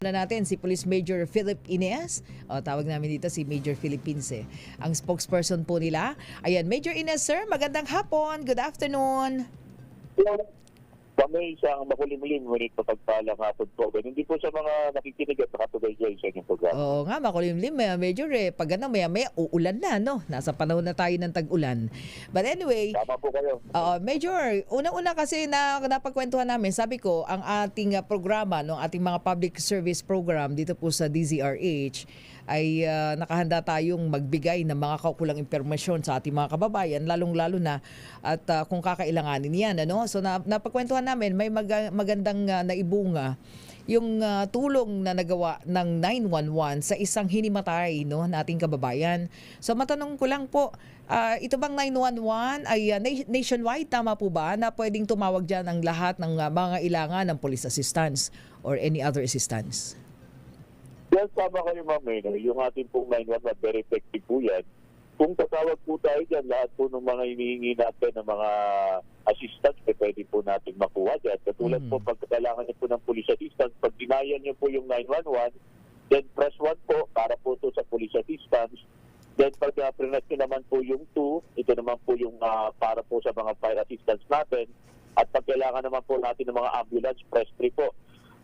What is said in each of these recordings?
Na natin si Police Major Philip Ines, o tawag namin dito si Major Philippines ang spokesperson po nila. Ayan, Major Ines sir, magandang hapon, good afternoon. Kami isang makulimlim, ngunit mapagpalang hapon po. Hindi po sa mga nakikinig at nakatuloy sa inyong programa. Oo nga, makulimlim, Major pag maya-maya uulan na, no? Nasa panahon na tayo ng tag-ulan. But anyway, Tama po kayo. Major, unang-una kasi na napagkwentuhan namin, sabi ko, ang ating programa, no, ating mga public service program dito po sa DZRH ay nakahanda tayong magbigay ng mga kaukulang impormasyon sa ating mga kababayan, lalong-lalo na at kung kakailanganin yan. Ano? So napagkwentuhan namin, may magandang naibunga yung tulong na nagawa ng 911 sa isang hinimatay, no, nating kababayan. So matanong ko lang po, ito bang 911 ay nationwide, tama po ba, na pwedeng tumawag dyan ang lahat ng mga ilangan ng police assistance or any other assistance? Yes, tama kayo ma'am. Yung ating pong 911, very effective po yan. Kung tatawag po tayo dyan, lahat po ng mga hinihingi natin ng mga assistance, pwede po natin makuha dyan. Katulad po, pag kailangan niyo po ng police assistance, pag dinayan niyo po yung 911, then press 1 po para po to sa police assistance. Then pag press nyo naman po yung 2, ito naman po yung para po sa mga fire assistance natin. At pag kailangan naman po natin ng mga ambulance, press 3 po.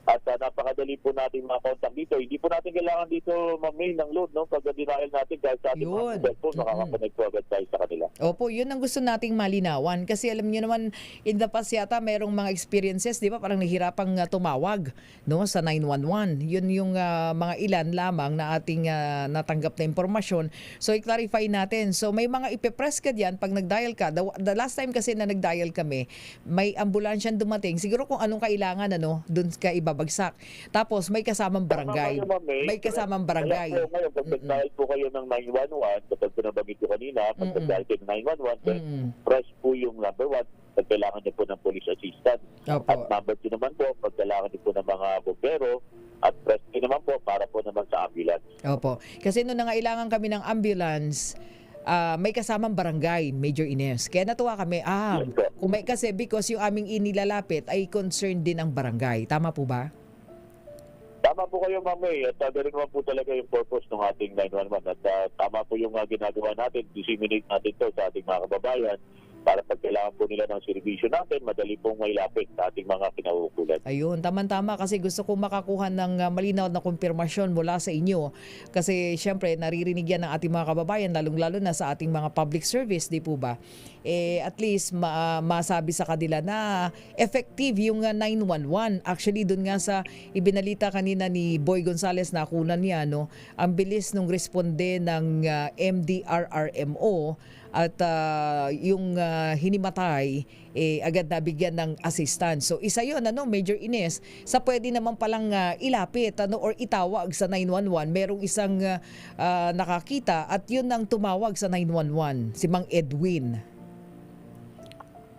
At napakadali po natin mga contact dito. Hindi po natin kailangan dito mag-mail ng load, no? Pag denial natin dahil sa ating mga cellphone, makakakonect po agad tayo sa kanila. Opo, yun ang gusto nating malinawan. Kasi alam niyo naman, in the past yata, merong mga experiences, di ba? Parang nahihirapang tumawag, no, sa 911. Yun yung mga ilan lamang na ating natanggap na impormasyon. So, i-clarify natin. So, may mga ipipress ka diyan pag nag-dial ka. The last time kasi na nag-dial kami, may ambulansyan dumating. Siguro kung anong kailangan, ano, dun ka ibabagsak. Tapos, may kasamang barangay. May kasamang barangay. Kaya po ngayon, pag nag-dial po kayo ng 911, kapag pinabagit ko kanina, pag nag-dial kayo ng 911, then press po yung number 1 pag kailangan niyo po ng police assistance. Opo. At number 2 naman po, pag kailangan niyo po ng mga bombero, at press 3 naman po para po naman sa ambulance. Opo. Kasi nung nangailangan kami ng ambulance, may kasamang barangay, Major Ines. Kaya natuwa kami, kung may kasi because yung aming inilalapit ay concerned din ang barangay. Tama po ba? Tama po kayo, ma'am. At ganun naman po talaga yung purpose ng ating 911. At tama po yung ginagawa natin, disseminate natin to sa ating mga kababayan para pag kailangan po nila ng servisyo natin, madali pong mailapit sa ating mga kinauukulan. Ayun, tama-tama kasi gusto kong makakuha ng malinaw na kumpirmasyon mula sa inyo. Kasi syempre, naririnig yan ng ating mga kababayan, lalong-lalo na sa ating mga public service, di po ba? At least masabi sa kanila na effective yung 911. Actually, dun nga sa ibinalita kanina ni Boy Gonzales na kunan niya, no, ang bilis nung responde ng MDRRMO at yung hinimatay agad nabigyan ng assistance. So isa yun, ano, Major Ines, sa pwede naman palang ilapit, ano, or itawag sa 911. Merong isang nakakita at yun ang tumawag sa 911, si Mang Edwin.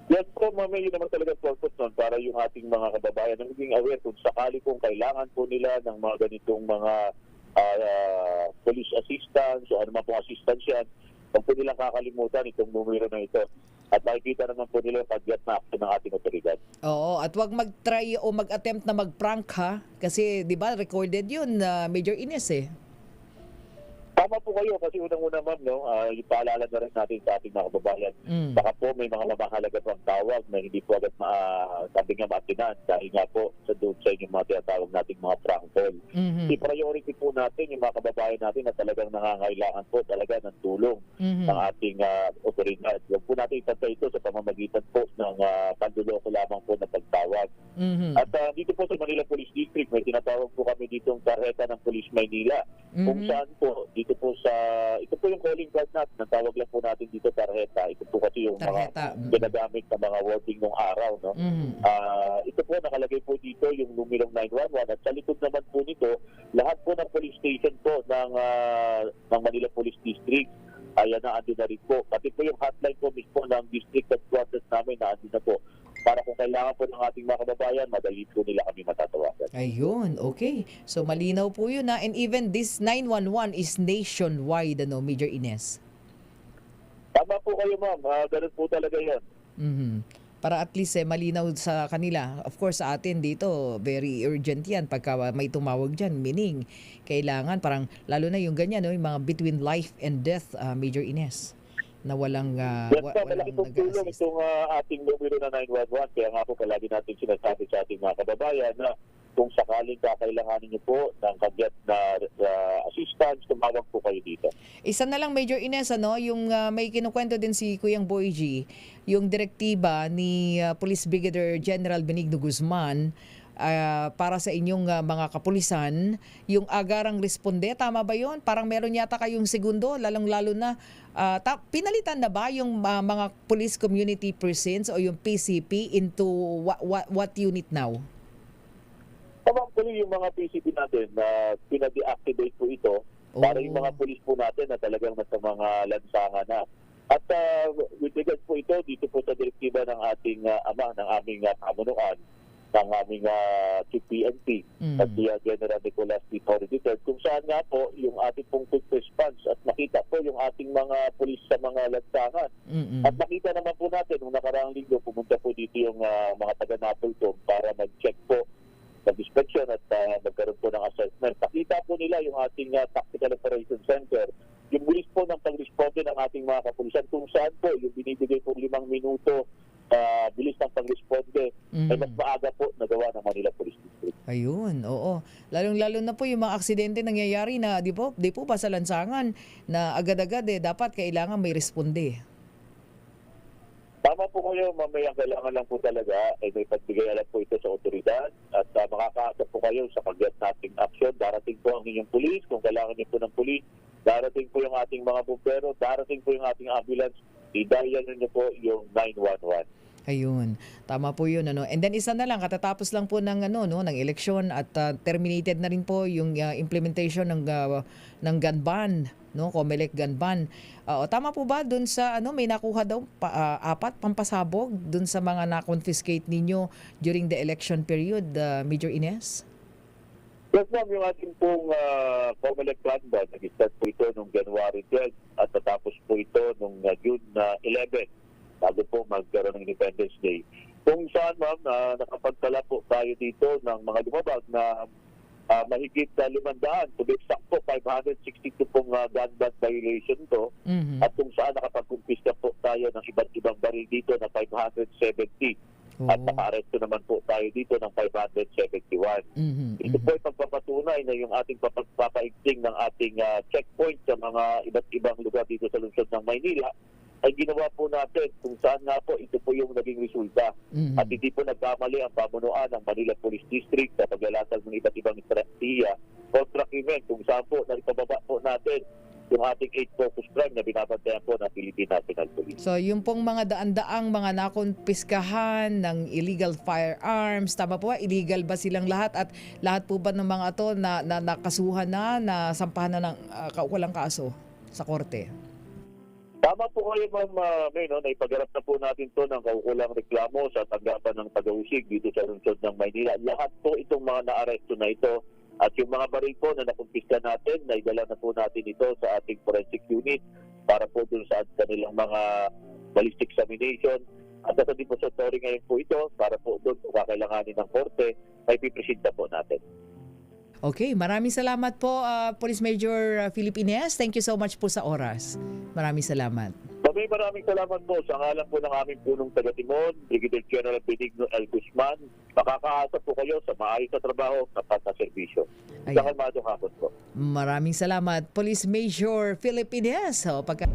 Yes po, ma'am, yun naman talaga purpose nun para yung ating mga kababayan na maging aware kung sakali kung kailangan po nila ng mga ganitong mga police assistance o ano man pong assistance yan, huwag po nilang kakalimutan itong numero na ito. At makikita naman po nila yung pag-get na action ng ating otoridad. Oo, at wag mag-try o mag-attempt na mag-prank, ha? Kasi, di ba, recorded yun, Major Ines Tama po kayo kasi unang-una, ma'am, no, ipaalala na rin natin sa ating mga kababayan. Baka po may mga mamahalaga pang tawag na hindi po agad sabi nga maatinan dahil nga po sa doon sa inyong mga tinatawag nating mga prank call. I-priority po natin yung mga kababayan natin na talagang nangangailangan po talaga ng tulong ng ating otoridad. Huwag po natin ipantay ito sa pamamagitan po ng panduloko lamang po na pagtawag. At dito po sa Manila Police District, may tinatawag po kami ditong tarjeta ng Police Maynila. Kung saan po, ito po yung calling card natin, ang tawag lang po natin dito tarjeta. Ito po kasi yung mga ginagamit na mga wording ng araw, no? Ito po, nakalagay po dito yung numerong 911 at sa likod naman po nito, lahat po ng police station po ng Manila Police District ay naandun na rin po. Pati po yung hotline po mismo ng district headquarters namin naandun na po. Para kung kailangan po ng ating mga kababayan, madali po nila kami matatawagan. Ayun, okay. So malinaw po yun na. And even this 911 is nationwide, ano, Major Ines? Tama po kayo, ma'am. Ganun po talaga yan. Para at least malinaw sa kanila. Of course, sa atin dito, very urgent yan. Pagka may tumawag dyan, meaning, kailangan parang, lalo na yung ganyan, no, yung mga between life and death, Major Ines, na walang, Yes po, walang malaki pong tulong nag-assist. itong ating numero na 911. Kaya nga po palagi natin sinasabi sa ating mga kababayan na kung sakaling kakailanganin niyo po ng kagyat na assistance, tumawag po kayo dito. Isa na lang, Major Ines, yung may kinukwento din si Kuyang Boy G, yung direktiba ni Police Brigadier General Benigno Guzman para sa inyong mga kapulisan, yung agarang responde, tama ba yun? Parang meron yata kayong segundo, lalong-lalo na, pinalitan na ba yung mga police community presence o yung PCP into what unit now? Tamang po yung mga PCP natin na pina-deactivate po ito para yung mga pulis po natin na talagang nasa mga lansangan na. At with regards po ito, dito po sa direktiba ng ating ama, ng aming pamunuan, ng aming Chief PNP, at si General Nicolas P. Torres III, kung saan nga po yung ating pong quick response at nakita po yung ating mga pulis sa mga lansangan. At nakita naman po natin, nung nakaraang linggo, pumunta po dito yung mga taga-Napolcom para mag-check po nag-inspection at nagkaroon po ng assessment. Nakita po nila yung ating Tactical Operations Center, yung bilis po ng pag-responde ng ating mga kapulisan, kung saan po yung binibigay po 5 minuto bilis ng pag-responde ay mas maaga po nagawa ng Manila Police District. Ayun, oo. Lalong-lalo na po yung mga aksidente nangyayari na di po pa sa lansangan na agad-agad dapat kailangan may responde. Tama po kayo, mamaya kailangan lang po talaga ay may pagbigay alam po ito sa otoridad at makakaasa po kayo sa kagyat nating aksyon. Darating po ang inyong pulis, kung kailangan niyo po ng pulis, darating po yung ating mga bumbero, darating po yung ating ambulance, i-dial niyo po yung 911. Ayun, tama po 'yun And then isa na lang, katatapos lang po ng ng eleksyon at terminated na rin po yung implementation ng gun ban, COMELEC gun ban. Tama po ba dun sa may nakuha daw 4 pampasabog dun sa mga na-confiscate ninyo during the election period, Major Ines? Yes ma'am, yung ating pong COMELEC gun ban, nag-start po ito noong January 12 at natapos po ito noong June 11. Bago po magkaroon ng Independence Day. Kung saan ma'am, nakapagtala po tayo dito ng mga lumabag na mahigit 500, to be exact po, 562 pong gun ban violation to. At kung saan nakapag-kumpiska po tayo ng iba't ibang baril dito na 570. At naka-aresto naman po tayo dito ng 571. Ito po ay pagpapatunay na yung ating papaigting ng ating checkpoint sa mga iba't ibang lugar dito sa lungsod ng Maynila ay ginawa po natin kung saan nga po ito po yung naging resulta. At hindi po nagkamali ang pamunuan ng Manila Police District sa paglalatag ng iba't ibang estratehiya kontra krimen kung saan po nagpababa po natin yung ating 8 focus crime na binabantayan po ng Philippine National Police. So yung pong mga daan-daang mga nakonpiskahan ng illegal firearms, tama po ba? Illegal ba silang lahat at lahat po ba ng mga to na nakasuhan na sampahan na ng walang kaso sa korte? Tama po kayo ma'am May, na ipagarap na po natin to ng kaukulang reklamo sa tanggapan ng Tagausig dito sa lungsod ng Maynila. Lahat po itong mga naaresto na ito at yung mga baril po na nakumpiska natin, naidala na po natin ito sa ating forensic unit para po dun sa kanilang mga ballistic examination. At sa depository ngayon po ito para po doon kung kakailanganin ng korte, may pipresenta po natin. Okay, maraming salamat po Police Major Philip Ines. Thank you so much po sa oras. Maraming salamat. Maraming salamat po sa ngalan po ng aming punong taga-Timon, Brigadier General Benigno L. Guzman. Makakaasa po kayo sa maayos na trabaho, tapat na serbisyo. Isang kalmadong hapon po. Maraming salamat, Police Major Philip Ines. Pagka